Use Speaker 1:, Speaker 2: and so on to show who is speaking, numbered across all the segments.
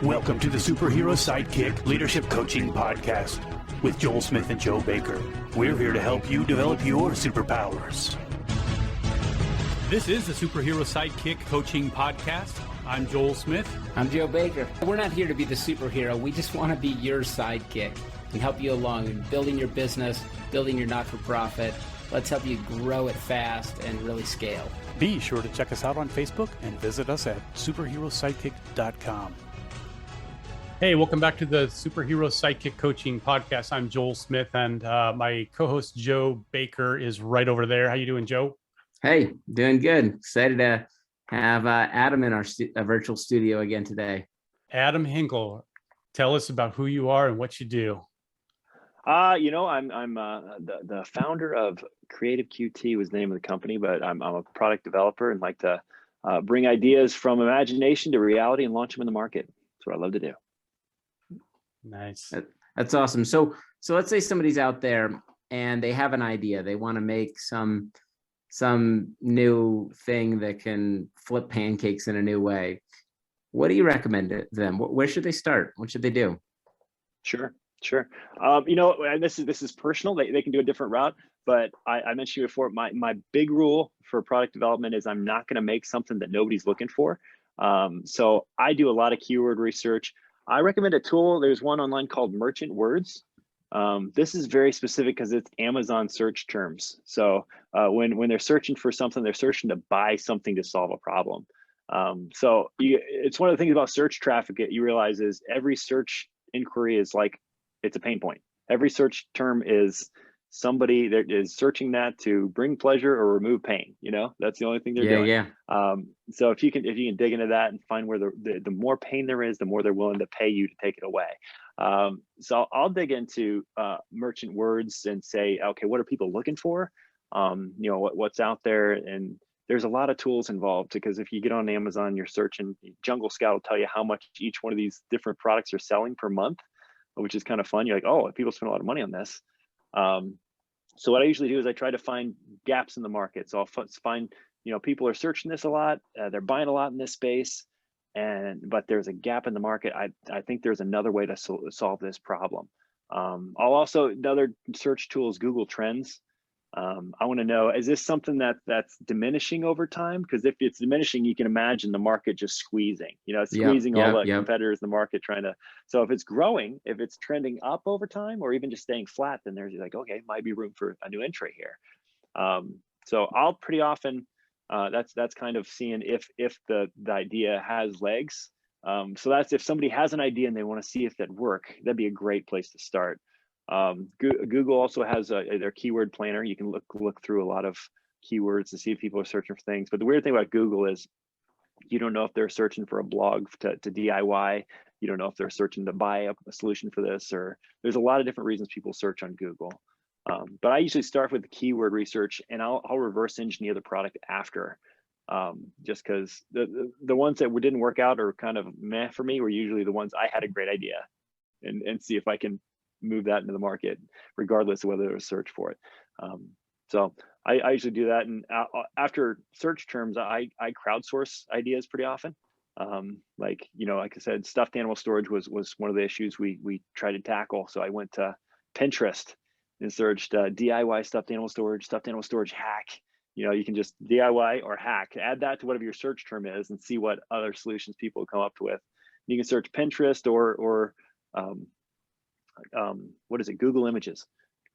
Speaker 1: Welcome to the Superhero Sidekick Leadership Coaching Podcast with Joel Smith and Joe Baker. We're here to help you develop your superpowers. This is the Superhero Sidekick Coaching Podcast. I'm Joel Smith.
Speaker 2: I'm Joe Baker. We're not here to be the superhero. We just want to be your sidekick and help you along in building your business, building your not-for-profit. Let's help you grow it fast and really scale.
Speaker 1: Be sure to check us out on Facebook and visit us at superherosidekick.com.
Speaker 3: Hey, welcome back to the Superhero Sidekick Coaching Podcast. I'm Joel Smith, and my co-host Joe Baker is right over there. How you doing, Joe?
Speaker 2: Hey, doing good. Excited to have Adam in our virtual studio again today.
Speaker 3: Adam Hinkle, tell us about who you are and what you do.
Speaker 4: I'm the founder of Creative QT was the name of the company, but I'm a product developer and like to bring ideas from imagination to reality and launch them in the market. That's what I love to do.
Speaker 3: Nice.
Speaker 2: That's awesome. So let's say somebody's out there and they have an idea. They want to make some new thing that can flip pancakes in a new way. What do you recommend to them? Where should they start? What should they do?
Speaker 4: Sure. And this is personal. They can do a different route, but I mentioned you before, my big rule for product development is I'm not going to make something that nobody's looking for. So I do a lot of keyword research. I recommend a tool. There's one online called Merchant Words. This is very specific because it's Amazon search terms. So when they're searching for something, they're searching to buy something to solve a problem. It's one of the things about search traffic that you realize is every search inquiry is like, it's a pain point. Every search term is somebody that is searching that to bring pleasure or remove pain. That's the only thing they're doing.
Speaker 2: Yeah.
Speaker 4: So if you can dig into that and find where the more pain there is, the more they're willing to pay you to take it away. So I'll dig into Merchant Words and say, okay, what are people looking for? What's out there, and there's a lot of tools involved because if you get on Amazon, you're searching. Jungle Scout will tell you how much each one of these different products are selling per month, which is kind of fun. You're like, oh, people spend a lot of money on this. So what I usually do is I try to find gaps in the market. So I'll find, people are searching this a lot. They're buying a lot in this space, but there's a gap in the market. I think there's another way to solve this problem. Another search tool is Google Trends. I want to know, is this something that's diminishing over time? Because if it's diminishing, you can imagine the market just squeezing, squeezing all the competitors in the market so if it's growing, if it's trending up over time or even just staying flat, then there's like, okay, might be room for a new entry here. So I'll pretty often, that's kind of seeing if the idea has legs. So that's if somebody has an idea and they want to see if that work, that'd be a great place to start. Google also has their keyword planner. You can look through a lot of keywords to see if people are searching for things. But the weird thing about Google is you don't know if they're searching for a blog to DIY. You don't know if they're searching to buy a solution for this, or there's a lot of different reasons people search on Google. But I usually start with the keyword research and I'll reverse engineer the product after. Just because the ones that didn't work out or kind of meh for me were usually the ones I had a great idea and see if I can move that into the market, regardless of whether there's a search for it. So I usually do that. And after search terms, I crowdsource ideas pretty often. Like I said, stuffed animal storage was one of the issues we tried to tackle. So I went to Pinterest and searched DIY stuffed animal storage hack. You can just DIY or hack, add that to whatever your search term is and see what other solutions people come up with. You can search Pinterest or what is it? Google Images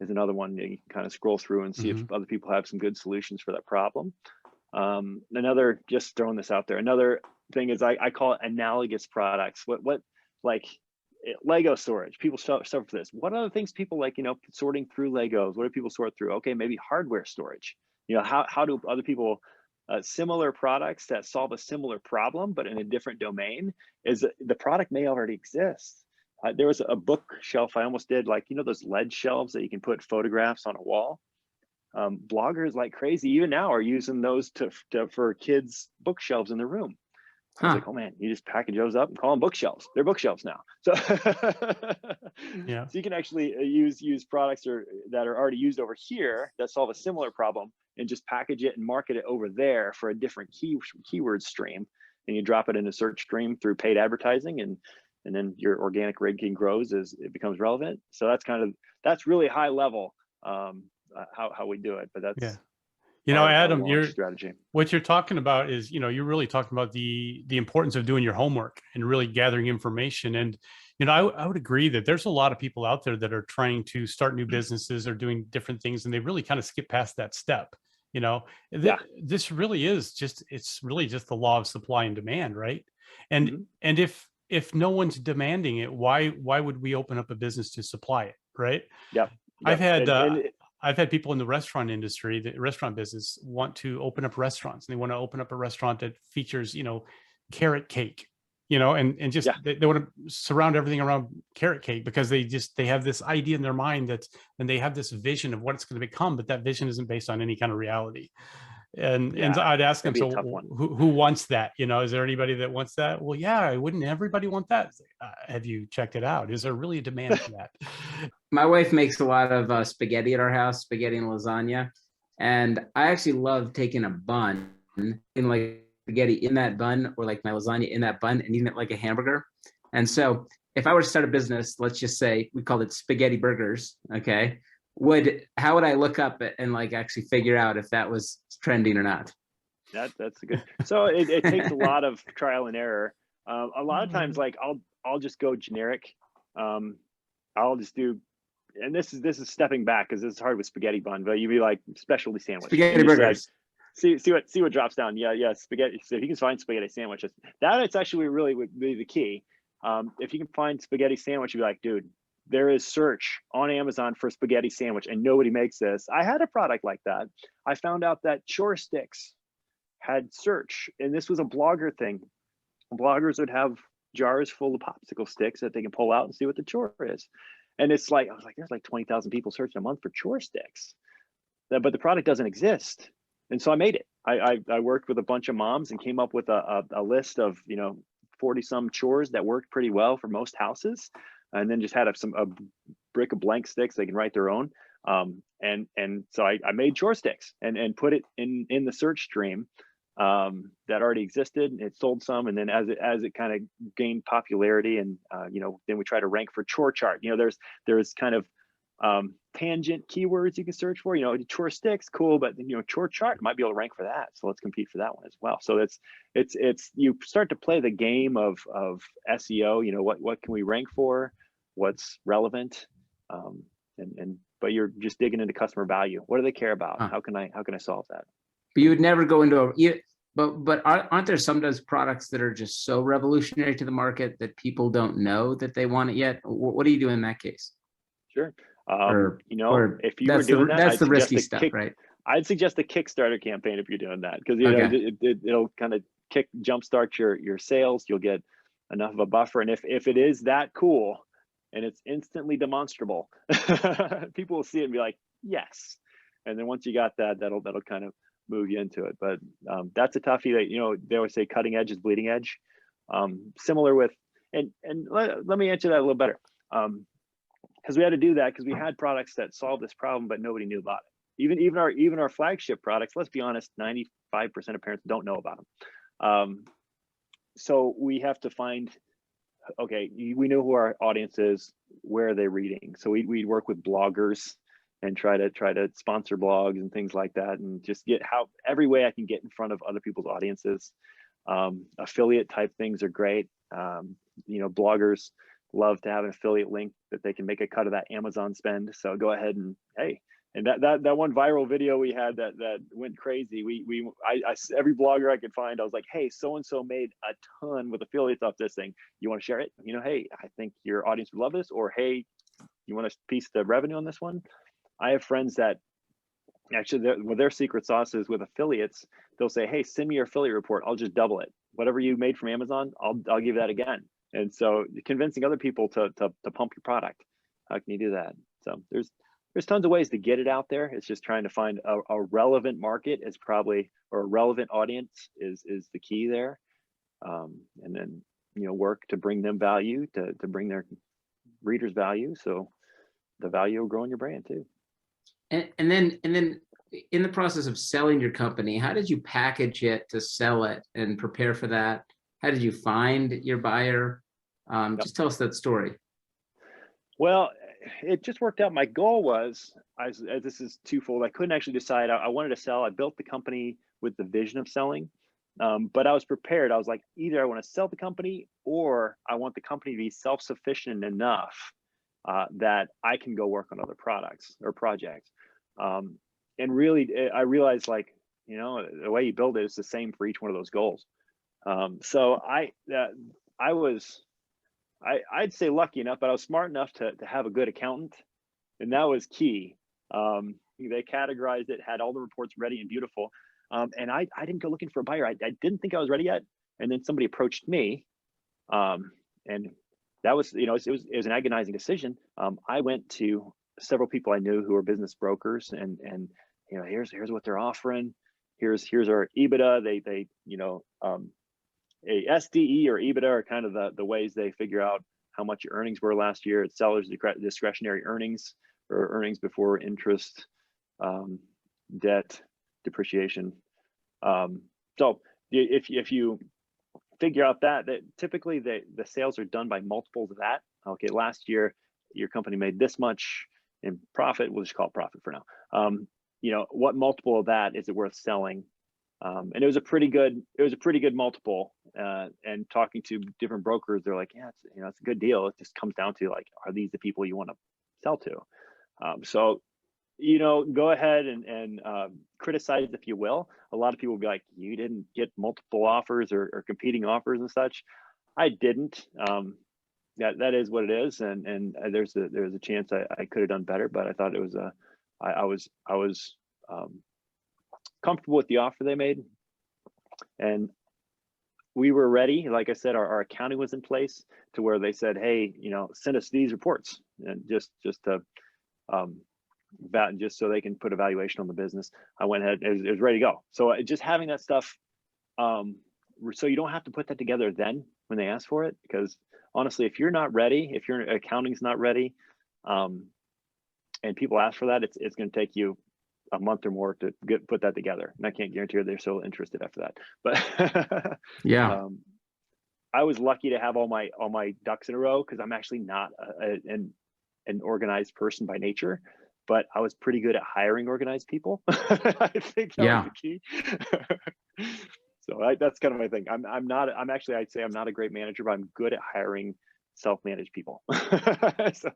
Speaker 4: is another one that you can kind of scroll through and see if other people have some good solutions for that problem. Another, just throwing this out there, another thing is I call it analogous products. What like Lego storage, people suffer for this. What other things people like, sorting through Legos? What do people sort through? Okay, maybe hardware storage. How do other people similar products that solve a similar problem, but in a different domain, is the product may already exist. There was a bookshelf I almost did, like, those lead shelves that you can put photographs on a wall. Bloggers like crazy, even now, are using those for kids' bookshelves in their room. I was like, oh man, you just package those up and call them bookshelves. They're bookshelves now. So,
Speaker 3: yeah.
Speaker 4: So you can actually use products that are already used over here that solve a similar problem and just package it and market it over there for a different keyword stream. And you drop it in a search stream through paid advertising, and and then your organic ranking grows as it becomes relevant. So that's really high level how we do it, but that's
Speaker 3: yeah. You know, Adam,
Speaker 4: our strategy.
Speaker 3: What you're talking about is, you're really talking about the importance of doing your homework and really gathering information. And, I would agree that there's a lot of people out there that are trying to start new businesses or doing different things, and they really kind of skip past that step. This really is it's really just the law of supply and demand, right? And and if no one's demanding it, why would we open up a business to supply it, right?
Speaker 4: Yep.
Speaker 3: I've had people in the restaurant industry, the restaurant business, want to open up restaurants, and they want to open up a restaurant that features, carrot cake, and just they want to surround everything around carrot cake because they have this idea in their mind and they have this vision of what it's going to become, but that vision isn't based on any kind of reality. And I'd ask them, so who wants that? Is there anybody that wants that? Well, yeah, wouldn't everybody want that? Have you checked it out? Is there really a demand for that?
Speaker 2: My wife makes a lot of spaghetti at our house, spaghetti and lasagna. And I actually love taking a bun and like spaghetti in that bun, or like my lasagna in that bun, and eating it like a hamburger. And so if I were to start a business, let's just say we called it Spaghetti Burgers, okay? How would I look up and like actually figure out if that was trending or not?
Speaker 4: That's a good. So it takes a lot of trial and error. A lot of times, like I'll just go generic. I'll just do, and this is stepping back because this is hard with spaghetti bun, but you'd be like specialty sandwich,
Speaker 2: spaghetti burgers.
Speaker 4: See what drops down. Yeah, spaghetti. So if you can find spaghetti sandwiches, it's actually really would be the key. If you can find spaghetti sandwich, you'd be like, dude, there is search on Amazon for spaghetti sandwich and nobody makes this. I had a product like that. I found out that Chore Sticks had search, and this was a blogger thing. Bloggers would have jars full of popsicle sticks that they can pull out and see what the chore is. And it's like, I was like, there's like 20,000 people searching a month for Chore Sticks, but the product doesn't exist. And so I made it. I worked with a bunch of moms and came up with a list of 40 some chores that worked pretty well for most houses, and then just had a brick of blank sticks they can write their own. And so I made Chore Sticks and put it in the search stream that already existed. It sold some, and then as it kind of gained popularity, and then we try to rank for chore chart. There's kind of tangent keywords you can search for. Chore Sticks, cool, but chore chart might be able to rank for that. So let's compete for that one as well. So it's you start to play the game of SEO. What can we rank for? What's relevant? But you're just digging into customer value. What do they care about? How can I solve that?
Speaker 2: But you would never go into but aren't there sometimes products that are just so revolutionary to the market that people don't know that they want it yet? What do you do in that case?
Speaker 4: Sure. If you were doing
Speaker 2: that's the risky stuff, right?
Speaker 4: I'd suggest a Kickstarter campaign if you're doing that, because it'll kind of jumpstart your sales. You'll get enough of a buffer, and if it is that cool and it's instantly demonstrable, people will see it and be like, yes. And then once you got that, that'll kind of move you into it. But that's a toughie. That they always say cutting edge is bleeding edge. Similar with, and let me answer that a little better. Because we had to do that because we had products that solved this problem, but nobody knew about it. Even our flagship products, let's be honest, 95% of parents don't know about them. So we have to find, okay, we know who our audience is, where are they reading? So we work with bloggers and try to sponsor blogs and things like that, and just get every way I can get in front of other people's audiences. Affiliate type things are great. Bloggers love to have an affiliate link that they can make a cut of that Amazon spend. So go ahead and that one viral video we had that went crazy. I every blogger I could find, I was like, hey, so-and-so made a ton with affiliates off this thing. You want to share it? Hey, I think your audience would love this. Or, hey, you want to piece the revenue on this one? I have friends that actually their secret sauce is with affiliates. They'll say, hey, send me your affiliate report. I'll just double it. Whatever you made from Amazon, I'll give that again. And so convincing other people to pump your product. How can you do that? So there's tons of ways to get it out there. It's just trying to find a relevant market or a relevant audience is the key there. And then, work to bring them value, to bring their readers value. So the value will grow in your brand too.
Speaker 2: And then in the process of selling your company, how did you package it to sell it and prepare for that? How did you find your buyer?
Speaker 4: Yep.
Speaker 2: Just tell us that story.
Speaker 4: Well, it just worked out. My goal was, this is twofold. I couldn't actually decide. I wanted to sell. I built the company with the vision of selling, but I was prepared. I was like, either I want to sell the company or I want the company to be self-sufficient enough that I can go work on other products or projects. And really, I realized, like, you know, the way you build it is the same for each one of those goals. So I'd say lucky enough, but I was smart enough to have a good accountant, and that was key. They categorized it, had all the reports ready and beautiful, and I didn't go looking for a buyer. I didn't think I was ready yet, and then somebody approached me, and that was, you know, it was an agonizing decision. I went to several people I knew who were business brokers, and you know, here's what they're offering. Here's our EBITDA. They you know, a SDE or EBITDA are kind of the ways they figure out how much your earnings were last year. It's sellers discretionary earnings, or earnings before interest, debt, depreciation. So if you figure out that typically the sales are done by multiples of that. Okay, last year your company made this much in profit. We'll just call it profit for now. You know, what multiple of that is it worth selling? And it was a pretty good multiple. And talking to different brokers, they're like, yeah, it's, you know, it's a good deal. It just comes down to, like, are these the people you want to sell to? So, you know, go ahead and criticize if you will. A lot of people will be like, you didn't get multiple offers or competing offers and such. I didn't. That is what it is, and there's a chance I could have done better, but I thought it was I was comfortable with the offer they made, and we were ready. Like I said, our accounting was in place to where they said, hey, you know, send us these reports, and just to just so they can put a valuation on the business. I went ahead, it was ready to go. So just having that stuff, so you don't have to put that together then when they ask for it, because honestly, if you're not ready, if your accounting's not ready, and people ask for that, it's going to take you a month or more to put that together. And I can't guarantee they're so interested after that. But
Speaker 2: Yeah.
Speaker 4: I was lucky to have all my ducks in a row, because I'm actually not an organized person by nature, but I was pretty good at hiring organized people. I think that was the key. So that's kind of my thing. I'd say I'm not a great manager, but I'm good at hiring self-managed people. So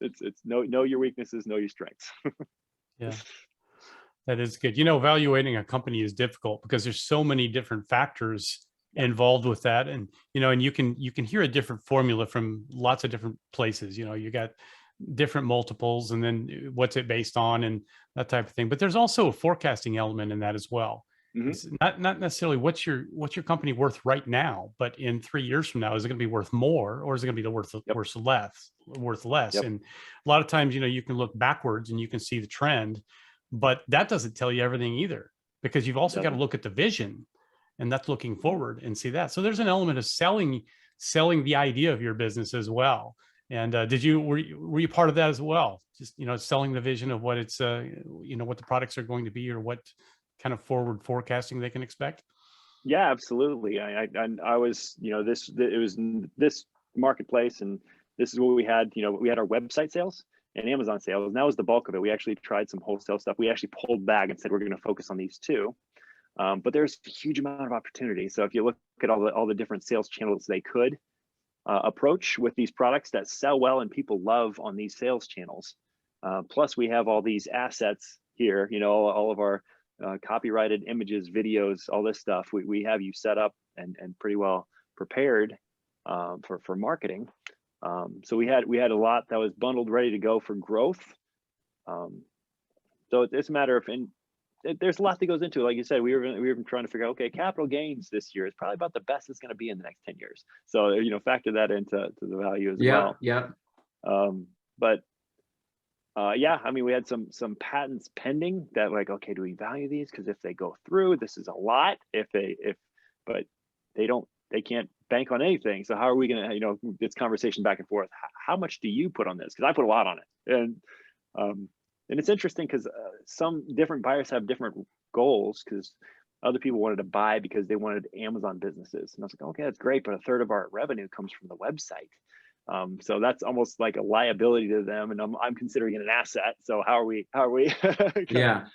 Speaker 4: it's know your weaknesses, know your strengths.
Speaker 3: Yeah, that is good. You know, evaluating a company is difficult because there's so many different factors involved with that. And, you know, and you can hear a different formula from lots of different places. You know, you got different multiples, and then what's it based on, and that type of thing. But there's also a forecasting element in that as well. Mm-hmm. It's not necessarily what's your company worth right now, but in 3 years from now, is it going to be worth more, or is it going to be worth less? And a lot of times, you know, you can look backwards and you can see the trend, but that doesn't tell you everything either, because you've also got to look at the vision, and that's looking forward and see that. So there's an element of selling the idea of your business as well. And were you part of that as well? Just, you know, selling the vision of what it's, you know, what the products are going to be, or what kind of forward forecasting they can expect?
Speaker 4: Yeah, absolutely. I was, you know, it was this marketplace, and this is what we had. You know, we had our website sales and Amazon sales, and that was the bulk of it. We actually tried some wholesale stuff. We actually pulled back and said we're going to focus on these two. But there's a huge amount of opportunity. So if you look at all the different sales channels they could approach with these products that sell well and people love on these sales channels, plus we have all these assets here. You know, all of our copyrighted images, videos, all this stuff. We have you set up and pretty well prepared for marketing. So we had a lot that was bundled, ready to go for growth. So it's a matter of, and there's a lot that goes into it. Like you said, we were trying to figure out, okay, capital gains this year is probably about the best it's going to be in the next 10 years. So, you know, factor that into the value as well.
Speaker 2: Yeah.
Speaker 4: But yeah, I mean, we had some patents pending that, like, okay, do we value these? Because if they go through, this is a lot. But they can't bank on anything. So how are we going to, you know, this conversation back and forth? How much do you put on this? Because I put a lot on it, and it's interesting because some different buyers have different goals. Because Other people wanted to buy because they wanted Amazon businesses. And I was like, okay, that's great, but a third of our revenue comes from the website. So that's almost like a liability to them, and I'm considering it an asset. So how are we
Speaker 2: Yeah.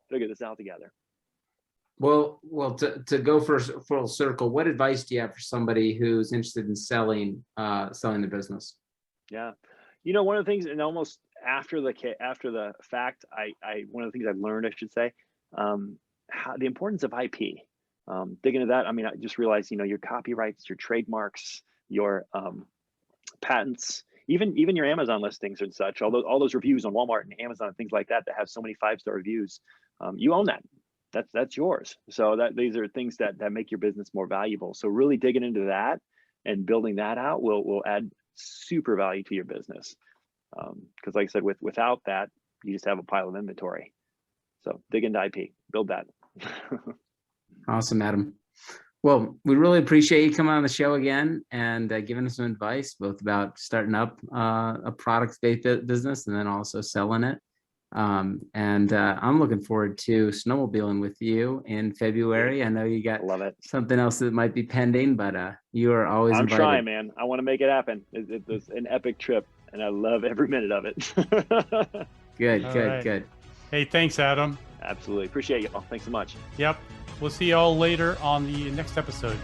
Speaker 4: figure this out together?
Speaker 2: Well, to go for full circle, what advice do you have for somebody who's interested in selling the business?
Speaker 4: Yeah, you know, one of the things, and almost after the fact, one of the things I've learned, I should say, the importance of IP. Digging into that, I mean, I just realized, you know, your copyrights, your trademarks, your patents, even your Amazon listings and such, all those reviews on Walmart and Amazon and things like that that have so many 5-star reviews, you own that. That's yours. So these are things that make your business more valuable. So really digging into that and building that out will add super value to your business. Because like I said, without that, you just have a pile of inventory. So dig into IP, build that.
Speaker 2: Awesome, Adam. Well, we really appreciate you coming on the show again and giving us some advice, both about starting up a product-based business and then also selling it. And I'm looking forward to snowmobiling with you in February. I know you got
Speaker 4: Love it.
Speaker 2: something else that might be pending, but you are always
Speaker 4: I'm
Speaker 2: invited.
Speaker 4: trying, man. I want to make it happen. It's an epic trip, and I love every minute of it.
Speaker 2: Good,
Speaker 3: All
Speaker 2: good,
Speaker 3: right.
Speaker 2: good.
Speaker 3: Hey, thanks, Adam.
Speaker 4: Absolutely. Appreciate y'all. Thanks so much.
Speaker 3: Yep. We'll see you all later on the next episode.